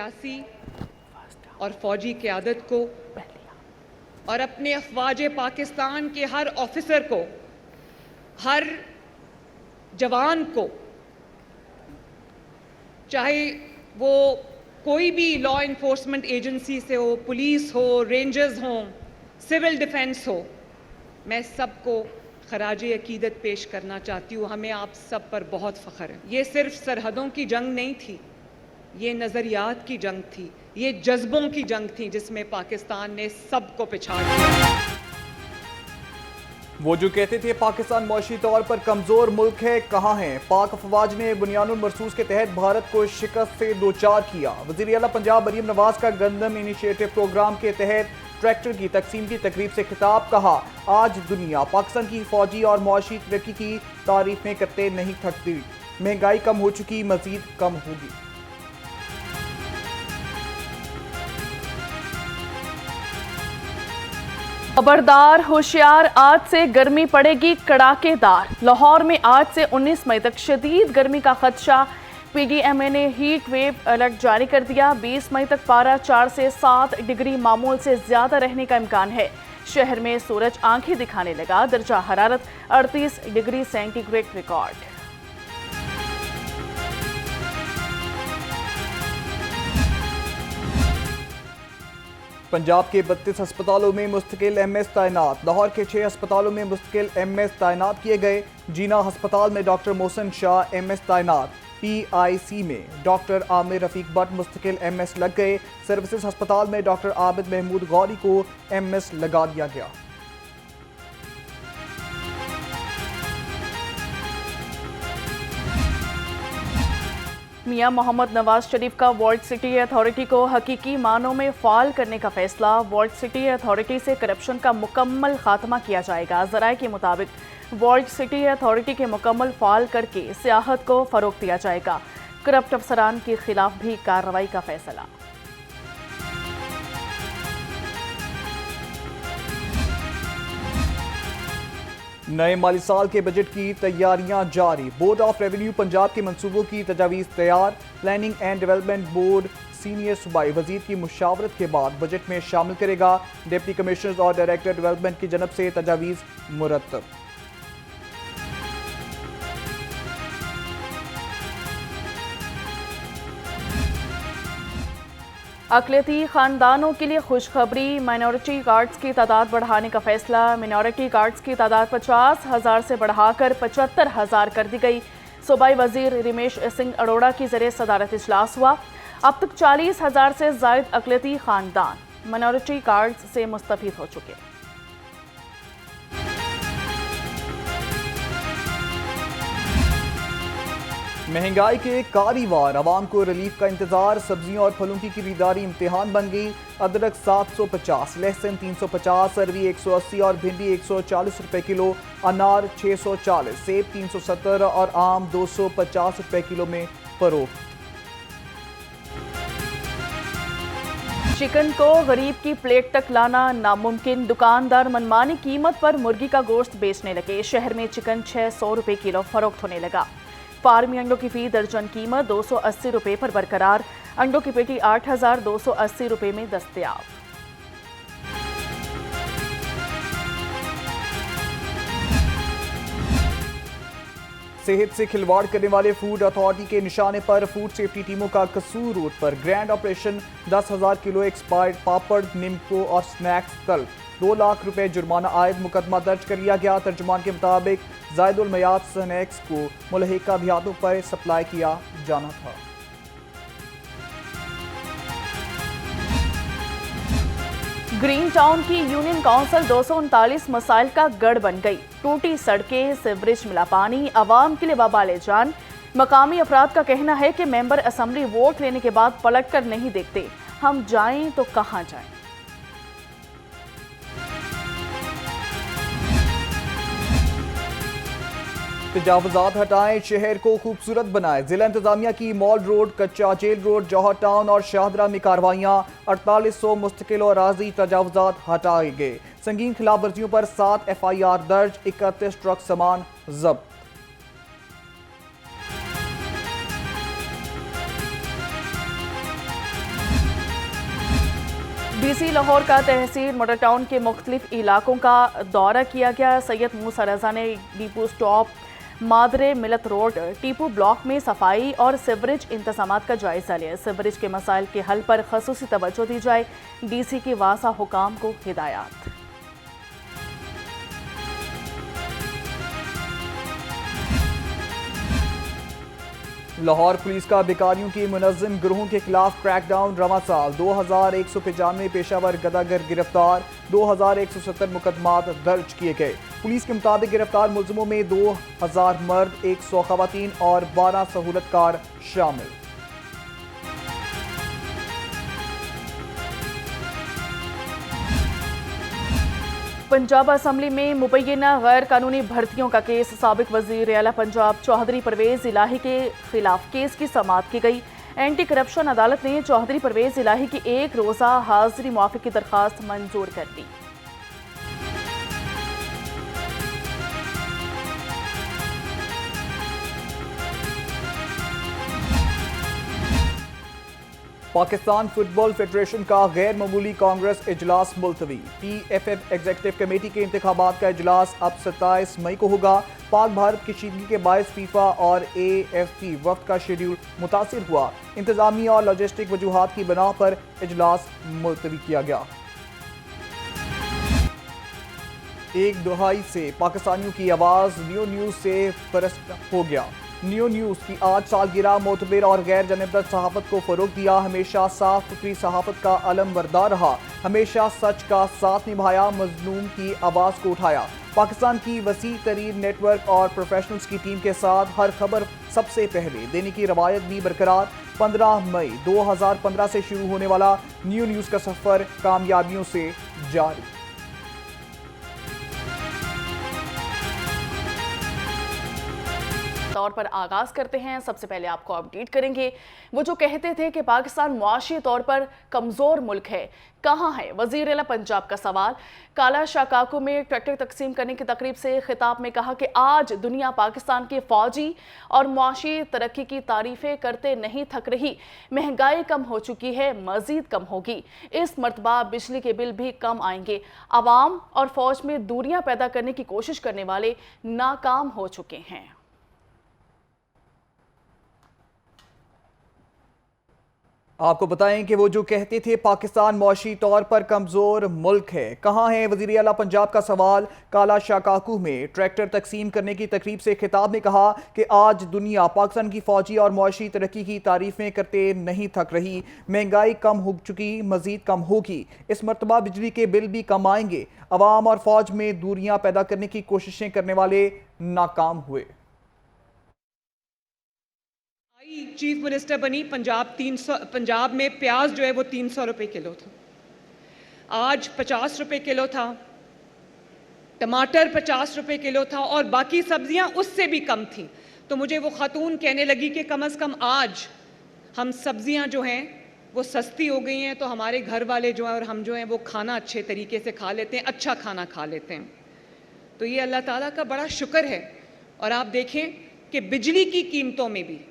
सियासी और फौजी क़यादत को और अपने अफवाज पाकिस्तान के हर ऑफिसर को, हर जवान को, चाहे वो कोई भी लॉ इन्फोर्समेंट एजेंसी से हो, पुलिस हो, रेंजर्स हो, सिविल डिफेंस हो, मैं सबको खराजे अकीदत पेश करना चाहती हूँ। हमें आप सब पर बहुत फ़ख्र है। ये सिर्फ सरहदों की जंग नहीं थी, ये नज़रियात की जंग थी, ये जज्बों की जंग थी, जिसमें पाकिस्तान ने सबको पिछाड़ दिया। वो जो कहते थे पाकिस्तान मौशी तौर पर कमज़ोर मुल्क है, कहाँ है? पाक अफवाज ने बुनियानुल मरसूस के तहत भारत को शिकस्त से दोचार किया। वज़ीर आला पंजाब मरीम नवाज का गंदम इनिशिएटिव प्रोग्राम के तहत ट्रैक्टर की तकसीम की तकरीब से खिताब। कहा, आज दुनिया पाकिस्तान की फौजी और मुआशी तरक्की की तारीफें करते नहीं थकती। महंगाई कम हो चुकी, मजीद कम होगी। खबरदार, होशियार, आज से गर्मी पड़ेगी कड़ाकेदार। लाहौर में आज से 19 मई तक शदीद गर्मी का खदशा। पीडीएमए ने हीट वेव अलर्ट जारी कर दिया। 20 मई तक पारा 4 से 7 डिग्री मामूल से ज्यादा रहने का इम्कान है। शहर में सूरज आंखें दिखाने लगा। दर्जा हरारत 38 डिग्री सेंटीग्रेड रिकॉर्ड। पंजाब के 32 अस्पतालों में मुस्तकिल एमएस तैनात। लाहौर के 6 अस्पतालों में मुस्तकिल एमएस तैनात किए गए। जीना अस्पताल में डॉक्टर मोहसिन शाह एमएस तैनात। पीआईसी में डॉक्टर आमिर रफीक भट्ट मुस्तकिल एमएस लग गए। सर्विसेज अस्पताल में डॉक्टर आबिद महमूद गौरी को एमएस लगा दिया गया। मियां मोहम्मद नवाज शरीफ का वर्ल्ड सिटी अथॉरिटी को हकीकी मानों में फाल करने का फैसला। वर्ल्ड सिटी अथॉरिटी से करप्शन का मुकम्मल खात्मा किया जाएगा। ज़राए के मुताबिक वर्ल्ड सिटी अथॉरिटी के मुकम्मल फाल करके सियाहत को फ़रोग दिया जाएगा। करप्ट अफसरान के खिलाफ भी कार्रवाई का फैसला। नए माली साल के बजट की तैयारियां जारी। बोर्ड ऑफ रेवेन्यू पंजाब के मंसूबों की तजावीज़ तैयार। Planning and development board senior सूबाई वजीर की मुशावरत के बाद बजट में शामिल करेगा। डिप्टी कमिश्नर और डायरेक्टर डेवलपमेंट की जनब से तजावीज़ मुरतब। अक़लियती ख़ानदानों के लिए खुशखबरी। माइनॉरिटी गार्ड्स की तादाद बढ़ाने का फैसला। माइनॉरिटी गार्ड्स की तादाद 50,000 से बढ़ाकर 75,000 कर दी गई। सूबाई वजीर रमेश सिंह अरोड़ा की ज़रिए सदारत इजलास हुआ। अब तक 40,000 से ज़ायद अक़लियती ख़ानदान माइनॉरिटी गार्ड्स से मुस्तफ़ीद हो चुके। महंगाई के कारीवार अवाम को रिलीफ का इंतजार। सब्जियों और फलों की खरीदारी इम्तिहान बन गई। अदरक 750, लहसुन 350, अरवी 180 और भिंडी 140 रुपए किलो। अनार 640, सेब 370 और आम 250 रुपए किलो में फरोख्त। चिकन को गरीब की प्लेट तक लाना नामुमकिन। दुकानदार मनमानी कीमत पर मुर्गी का गोश्त बेचने लगे। शहर में चिकन 600 रुपए किलो फरोख्त होने लगा। फार्मी अंडों की फी दर्जन कीमत 280 रुपए पर बरकरार। अंडों की पेटी 8,280 रुपए में दस्तयाब। सेहत से खिलवाड़ करने वाले फूड अथॉरिटी के निशाने पर फूड सेफ्टी टीमों का कसूर रोड पर ग्रैंड ऑपरेशन। 10,000 किलो एक्सपायर्ड पापड़, निम्को और स्नैक्स तलब। 2 लाख रुपए जुर्माना आयद। मुकदमा दर्ज कर लिया गया। तर्जुमान के मुताबिक जायदुल मयाद स्नैक्स को मुलहिका देहातों पर सप्लाई किया जाना था। ग्रीन टाउन की यूनियन काउंसिल 239 मसाइल का गढ़ बन गई। टूटी सड़कें, सीवरेज मिला पानी, आवाम के लिए वबाले जान। मकामी अफराद का कहना है कि मेंबर असम्बली वोट लेने के बाद पलट कर नहीं देखते। हम जाएं तो कहां जाएं। तजावुज़ात हटाएं, शहर को खूबसूरत बनाएं। जिला इंतजामिया की मॉल रोड, कच्चा जेल रोड, जौहर टाउन और शाहदरा में कार्रवाइयां। 4800 मुस्तकिल और राजी तजावुज़ात हटाए गए। संगीन खिलाफ वर्जियों पर 7 FIR दर्ज। 31 ट्रक सामान जब्त। डीसी लाहौर का तहसील मॉडल टाउन के मुख्तलिफ इलाकों का दौरा किया गया। सैयद मूसा रजा ने डिपो स्टॉप, मादरे मिलत रोड, टीपू ब्लॉक में सफाई और सीवरेज इंतजाम का जायजा लिया। सीवरेज के मसाइल के हल पर खसूसी तवज्जो दी जाए, डीसी की वासा हुकाम को हिदायत। लाहौर पुलिस का बेकारियों की मुनज़्ज़म गिरोहों के खिलाफ क्रैकडाउन। रवा साल 2195 पेशावर गदागर गिरफ्तार, 2170 मुकदमात दर्ज किए गए। पुलिस के मुताबिक गिरफ्तार मुलजिमों में 2000 मर्द, 100 खवातीन और 12 सहूलतकार शामिल। पंजाब असम्बली में मुबैना गैर कानूनी भर्तियों का केस। साबिक वजीर आला पंजाब चौधरी परवेज इलाही के खिलाफ केस की समाअत की गई। एंटी करप्शन अदालत ने चौधरी परवेज इलाही की 1 रोज़ा हाजिरी मुआफ़ी की दरख्वास्त मंजूर कर दी। पाकिस्तान फुटबॉल फेडरेशन का गैर मामूली कांग्रेस इजलास मुलतवी। PFF एग्जीक्यूटिव कमेटी के इंतखाबात का इजलास अब 27 मई को होगा। पाक भारत कशीदगी के बायस फीफा और AFC वफ्द का शेड्यूल मुतासिर हुआ। इंतजामी और लॉजिस्टिक वजूहात की बिना पर इजलास मुलतवी किया गया। एक दहाई से पाकिस्तानियों की आवाज़ न्यू न्यूज़ से फरस्त हो गया। न्यू न्यूज़ की आज सालगिरह मोतबर और गैर जानबदार सहाफ़त को फ़रोग़ दिया। हमेशा साफ सुथरी सहाफ़त का अलम बरदार रहा, हमेशा सच का साथ निभाया, मज़लूम की आवाज़ को उठाया। पाकिस्तान की वसी तरीन नेटवर्क और प्रोफेशनल्स की टीम के साथ हर खबर सबसे पहले देने की रवायत भी बरकरार। 15 मई 2015 से शुरू होने वाला न्यू न्यूज़ का सफ़र कामयाबियों से जारी। तौर पर आगाज करते हैं। सबसे पहले आपको अपडेट करेंगे वो जो कहते थे कि पाकिस्तान मुआशी तौर पर कमजोर मुल्क है, कहां है? वजीर आला पंजाब का सवाल। काला शाकाकू में ट्रैक्टर तकसीम करने की तकरीब से खिताब में कहा कि आज दुनिया पाकिस्तान की फौजी और मुआशी तरक्की की तारीफें करते नहीं थक रही। महंगाई कम हो चुकी है, मजीद कम होगी। इस मरतबा बिजली के बिल भी कम आएंगे। आवाम और फौज में दूरियां पैदा करने की कोशिश करने वाले नाकाम हो चुके हैं। आपको बताएं कि वो जो कहते थे पाकिस्तान मुआशी तौर पर कमज़ोर मुल्क है, कहां है? वज़ीर आला पंजाब का सवाल। काला शाकाकू में ट्रैक्टर तकसीम करने की तकरीब से खिताब में कहा कि आज दुनिया पाकिस्तान की फौजी और मुआशी तरक्की की तारीफें करते नहीं थक रही। महंगाई कम हो चुकी, मजीद कम होगी। इस मरतबा बिजली के बिल भी कम आएंगे। अवाम और फौज में दूरियां पैदा करने की कोशिशें करने वाले नाकाम हुए। चीफ मिनिस्टर बनी, पंजाब में प्याज जो है वो 300 रुपए किलो था, आज 50 रुपए किलो था। टमाटर 50 रुपए किलो था और बाकी सब्जियां उससे भी कम थी। तो मुझे वो खातून कहने लगी कि कम से कम आज हम सब्जियां जो हैं वो सस्ती हो गई हैं, तो हमारे घर वाले जो हैं और हम जो हैं वो खाना अच्छे तरीके से खा लेते हैं, अच्छा खाना खा लेते हैं। तो ये अल्लाह ताला का बड़ा शुक्र है। और आप देखें कि बिजली की कीमतों में भी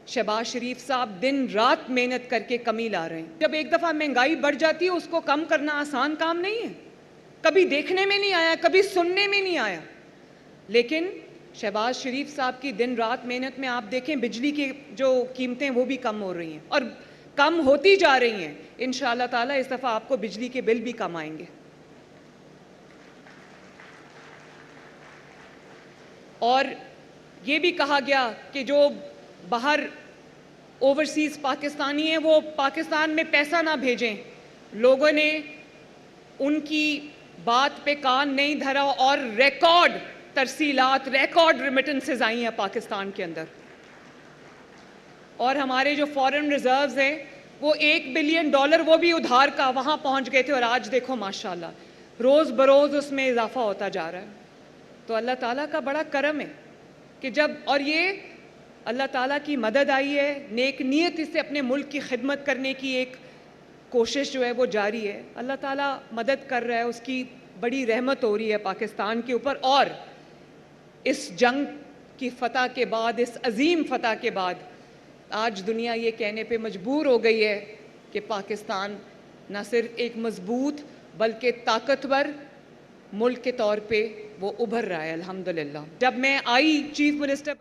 शहबाज शरीफ साहब दिन रात मेहनत करके कमी ला रहे हैं। जब एक दफ़ा महंगाई बढ़ जाती है उसको कम करना आसान काम नहीं है। कभी देखने में नहीं आया, कभी सुनने में नहीं आया, लेकिन शहबाज शरीफ साहब की दिन रात मेहनत में आप देखें बिजली की जो कीमतें वो भी कम हो रही हैं और कम होती जा रही हैं। इंशाअल्लाह ताला इस दफ़ा आपको बिजली के बिल भी कम आएंगे। और ये भी कहा गया कि जो बाहर ओवरसीज़ पाकिस्तानी हैं वो पाकिस्तान में पैसा ना भेजें। लोगों ने उनकी बात पे कान नहीं धरा और रिकॉर्ड तरसीलात, रिकॉर्ड रेमिटेंसेस आई हैं पाकिस्तान के अंदर। और हमारे जो फॉरेन रिजर्व्स हैं वो $1 बिलियन वो भी उधार का वहाँ पहुँच गए थे और आज देखो माशाल्लाह रोज़ बरोज़ उसमें इजाफा होता जा रहा है। तो अल्लाह ताला का बड़ा करम है कि जब, और ये अल्लाह ताला की मदद आई है, नेक नीयत से अपने मुल्क की खिदमत करने की एक कोशिश जो है वो जारी है। अल्लाह ताला मदद कर रहा है, उसकी बड़ी रहमत हो रही है पाकिस्तान के ऊपर। और इस जंग की फ़तह के बाद, इस अजीम फ़तह के बाद आज दुनिया ये कहने पे मजबूर हो गई है कि पाकिस्तान न सिर्फ एक मजबूत बल्कि ताकतवर मुल्क के तौर पे वो उभर रहा है अल्हम्दुलिल्लाह। जब मैं आई चीफ मिनिस्टर